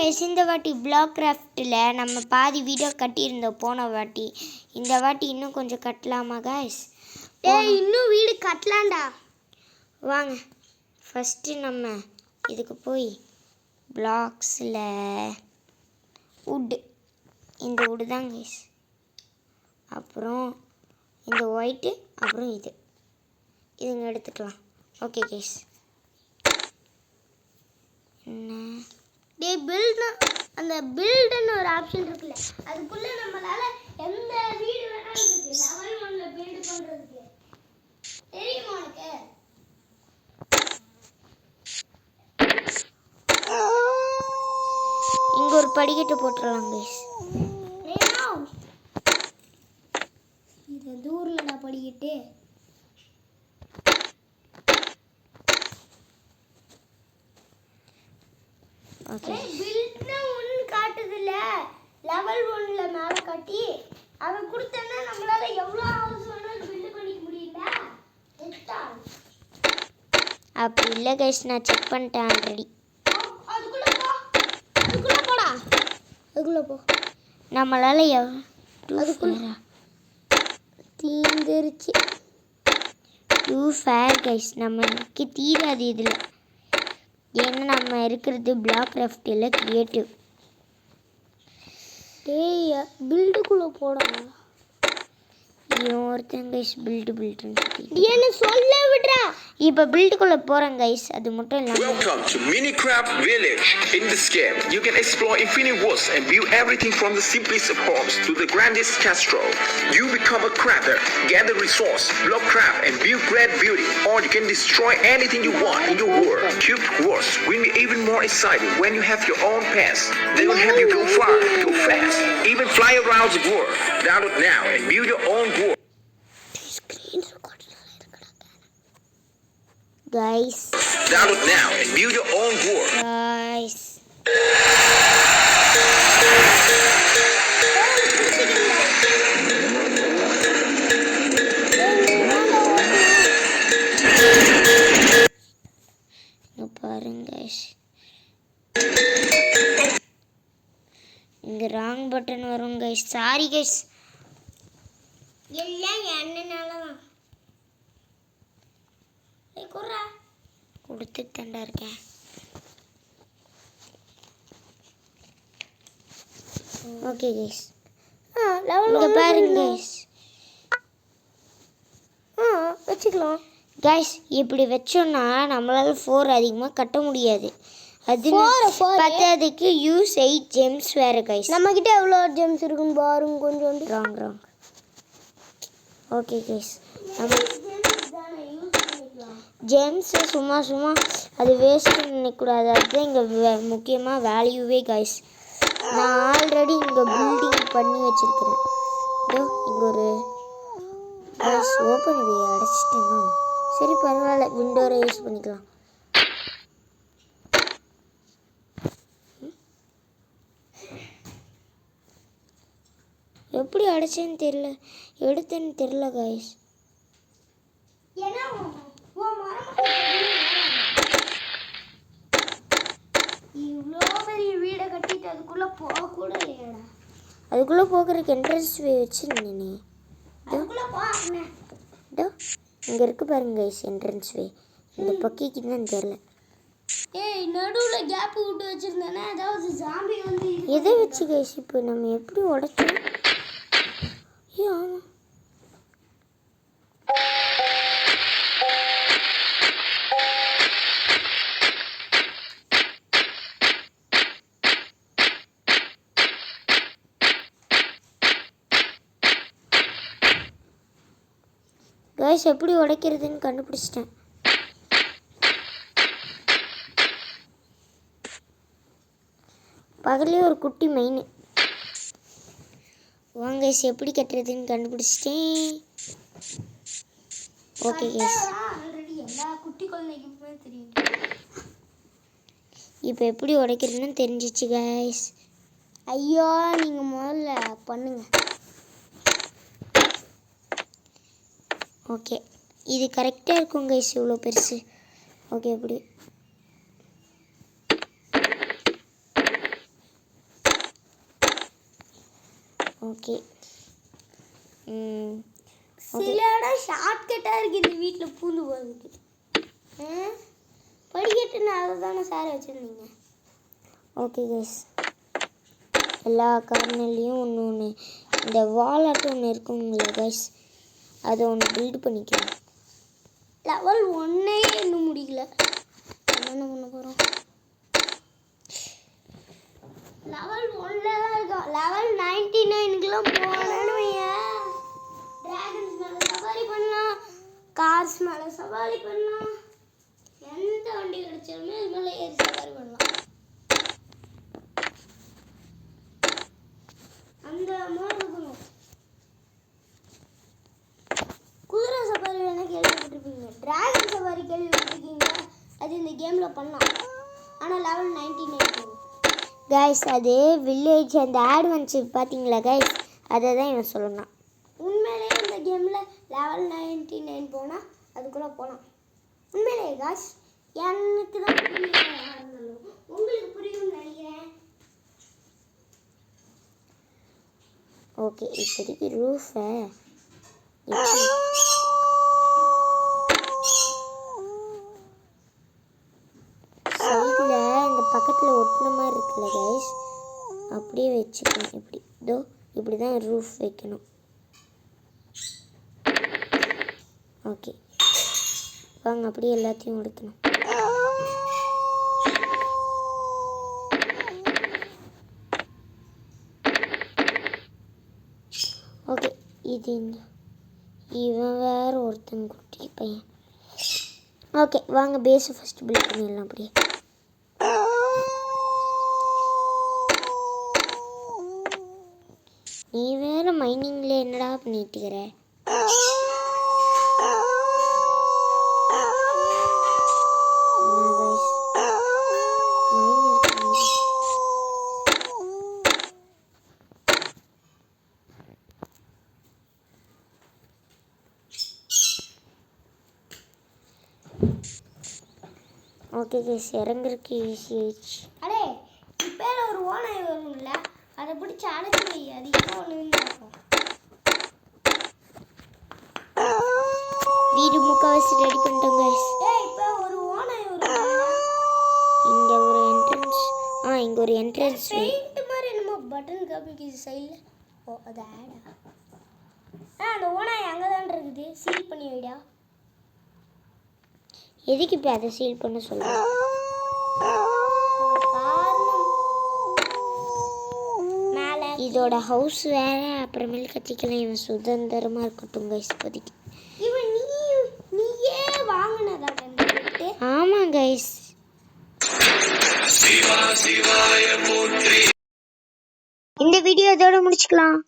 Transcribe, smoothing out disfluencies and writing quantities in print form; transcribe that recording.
Guys, இந்த வாட்டி black கிராஃப்டில் நம்ம பாதி வீடியோ கட்டியிருந்தோம் போன வாட்டி. இந்த வாட்டி இன்னும் கொஞ்சம் கட்டலாமா கைஸ்? இன்னும் வீடு கட்டலாம்டா. வாங்க ஃபஸ்ட்டு நம்ம இதுக்கு போய் பிளாக்ஸில் வுட்டு, இந்த வுட்டு தான் கைஸ், அப்புறம் இந்த ஒயிட்டு, அப்புறம் இதுங்க எடுத்துக்கலாம். Okay guys. என்ன அந்த பில்டுன்னு ஒரு ஆப்ஷன் இருக்குல்ல, அதுக்குள்ள நம்மளால எந்த வீடு வேணாலும் இருக்கு. லெவல் 1ல பில்ட் பண்றதுக்கு தெரியுமா உனக்கு? இங்க ஒரு படிக்கட்டு போட்டுடலாம் கைஸ். இது தூரலடா படிக்கட்டு. ஓகே, பில்ட்னா ஒன்னு காட்டுதுல, லெவல் 1ல மேல காட்டி அத கொடுத்தனா நம்மளால எவ்வளவு ஹவுஸ் வேணாலும் பில்ட் பண்ணிக்க முடியல. அப்படி இல்லை கைஸ், நான் செக் பண்ணிட்டேன் ஆல்ரெடி. அதுக்குள்ள போடா, அதுக்குள்ள போ. நம்மளால அதுக்குள்ள தீந்துருச்சு. டூ ஃபேர் கைஸ், நமக்கு தீராது இதில். ஏன்னா நம்ம இருக்கிறது பிளாக் கிராஃப்ட் இல்லை, கிரியேட்டிவ். பில்டுக்குள்ள போடா. ஒருத்தன் கைஸ் பில்டுன்னு என்ன சொல்ல விடுறா. இப்போ பில்டுக்குள்ளே போகிறேன் கைஸ். அது மட்டும் இல்லாமல் Welcome to Minecraft Village. In this game, you can explore infinite worlds and view everything from the simplest of homes to the grandest castle. You become a crafter, gather resource, block craft, and build great beauty. Or you can destroy anything you want in your world. Cube worlds will be even more exciting when you have your own pets. They will help you go far, go fast, even fly around the world. Download now and build your own world. guys. Download now and build your own world. Guys. இங்க பாருங்க guys. இங்க wrong button வரும் guys. Sorry guys. எல்லாம் என்னனாலதான். கொடுத்துட்டு தாண்டா இருக்கேன். Okay guys, இங்க பாருங்க கைஸ். வச்சுக்கலாம் கைஸ், இப்படி வச்சோம்னா நம்மளால 4 அதிகமாக கட்ட முடியாது. அது பத்தாததுக்கு யூஸ் 8 ஜெம்ஸ் வேறு கைஸ். நம்மக்கிட்ட எவ்வளோ ஜெம்ஸ் இருக்குன்னு பாருங்க. கொஞ்சம் ராங். ஓகே கைஸ், நம்ம ஜெம்ஸு சும்மா அது வேஸ்ட்டு நினைக்கக்கூடாது. அதுதான் இங்கே முக்கியமாக வேல்யூவே கைஸ். நான் ஆல்ரெடி இங்கே பில்டிங் பண்ணி வச்சுருக்கிறேன். இங்கே ஒரு கைஸ் ஓப்பன் வே அடைச்சிட்டேன்னா சரி பரவாயில்ல, விண்டோரை யூஸ் பண்ணிக்கலாம். எப்படி அடைச்சேன்னு தெரில, எடுத்தேன்னு தெரில கைஸ். இவ்வளோ பெரிய வீடை கட்டிட்டு அதுக்குள்ள போக கூட இல்லையாடா. அதுக்குள்ளே போகிறதுக்கு என்ட்ரன்ஸ் வே வச்சுருந்தேனே. இங்கே இருக்கு பாருங்க கைஸ் என்ட்ரன்ஸ் வே. இந்த பக்கிக்கு தான் தெரில. நடுவில் கேப் விட்டு வச்சிருந்தானே, அதாவது ஜாம்பி வந்து எதை வச்சு கைஸ் இப்போ நம்ம எப்படி உடைச்சோம்? ஆமாம், கைஸ் எப்படி உடைக்கிறதுன்னு கண்டுபிடிச்சிட்டேன். பகலே ஒரு குட்டி மெயின். வாங்க கைஸ், எப்படி கட்டுறதுன்னு கண்டுபிடிச்சிட்டேன். ஓகே கைஸ், எல்லா குட்டி குழந்தைக்குமே தெரியும். இப்போ எப்படி உடைக்கிறதுன்னு தெரிஞ்சிச்சு கைஸ். ஐயோ, நீங்கள் முதல்ல பண்ணுங்க. ஓகே, இது கரெக்டாக இருக்கும் கைஸ், இவ்வளோ பெருசு. ஓகே, எப்படி ஓகே. சில இடம் ஷார்ட்கட்டாக இருக்குது இந்த வீட்டில் பூந்து போகிறதுக்கு. படிக்கட்டுன்னு அதை தானே சார் வச்சுருந்தீங்க. ஓகே கைஸ், எல்லா கார்னர்லேயும் ஒன்று இந்த வாலாட்டம் ஒன்று இருக்குங்களா கைஸ், அதை ஒன்று பில்டு பண்ணிக்கலாம். லெவல் 1 இன்னும் முடிக்கல. என்ன பண்ண போகிறோம்? லெவல் 1 தான் இருக்கோம். லெவல் 99க்குலாம் போனேன்னு டிராகன்ஸ் மேலே சவாரி பண்ணலாம், கார்ஸ் மேலே சவாரி பண்ணலாம், எந்த வண்டி கிடைச்சாலுமே அது மேலே ஏறி சவாரி பண்ணலாம். அந்த மாதிரி இருக்கணும். குதிரை சவாரி வேணால் கேள்விப்பட்டிருப்பீங்க, டிராகன் சவாரி கேள்விப்பட்டிருக்கீங்க. அது இந்த கேமில் பண்ணலாம், ஆனால் லெவல் 99 போகும். கைஸ் அது வில்லேஜ் அந்த அட்வென்ச்சர் பார்த்தீங்களா கைஸ், அதை தான் இவன் சொல்லணும். உண்மையிலேயே இந்த கேமில் லெவல் 99 போனால் அதுக்குள்ளே போகலாம். உண்மையிலேயே காஷ் எனக்கு தான் புரியல, உங்களுக்கு புரியும்னு நினைக்கிறேன். ஓகே, இப்போதைக்கு ரூஃபை சைடில் இந்த பக்கத்தில் ஒட்டின மாதிரி இருக்குல்ல கைஸ், அப்படியே வச்சுக்கணும். இப்படி இதோ இப்படி தான் ரூஃப் வைக்கணும். ஓகே வாங்க, அப்படியே எல்லாத்தையும் எடுக்கணும். ஓகே, இது இந்த இவன் வேற ஒருத்தன் குட்டி பையன். ஓகே வாங்க, பேஸை ஃபஸ்ட்டு பில்ட் பண்ணிடலாம். அப்படியே நீ வேற மைனிங்கில் என்னடா பண்ணிட்டுக்கிற? ஓகே கேஸ், இறங்குறதுக்கு ஈஸி ஆயிடுச்சு. அடே இப்போ ஒரு ஓனாய் வரும்ல, அதை பிடிச்சி அடைச்சி வை, அது இப்போ ஒன்று இருக்கும். வீடு முக்கால்வாசி ரெடி பண்ணிட்டோம் கைஸ். இப்போ ஒரு ஓனாய் வரும், இங்கே ஒரு என்ட்ரன்ஸ், இங்கே ஒரு என்ட்ரன்ஸ். பெயிண்ட் மாதிரி என்னமோ பட்டன் காமிக்குது சைடில். ஓ அது ஆடா. அந்த ஓனாய் அங்கே தான் இருக்குது, சீல் பண்ணி வைடா. எதுக்கு இப்போ அதை சீல் பண்ண சொல்கிறேன்? இதோட ஹவுஸ் வேற, அப்புறமேல் கட்டிக்கலாம். இவன் சுதந்திரமாக இருக்கட்டும் கைஸ் இப்போதைக்கு. இவன் நீயே வாங்கினதா? ஆமாம் கைஸ். இந்த வீடியோ இதோட முடிச்சுக்கலாம்.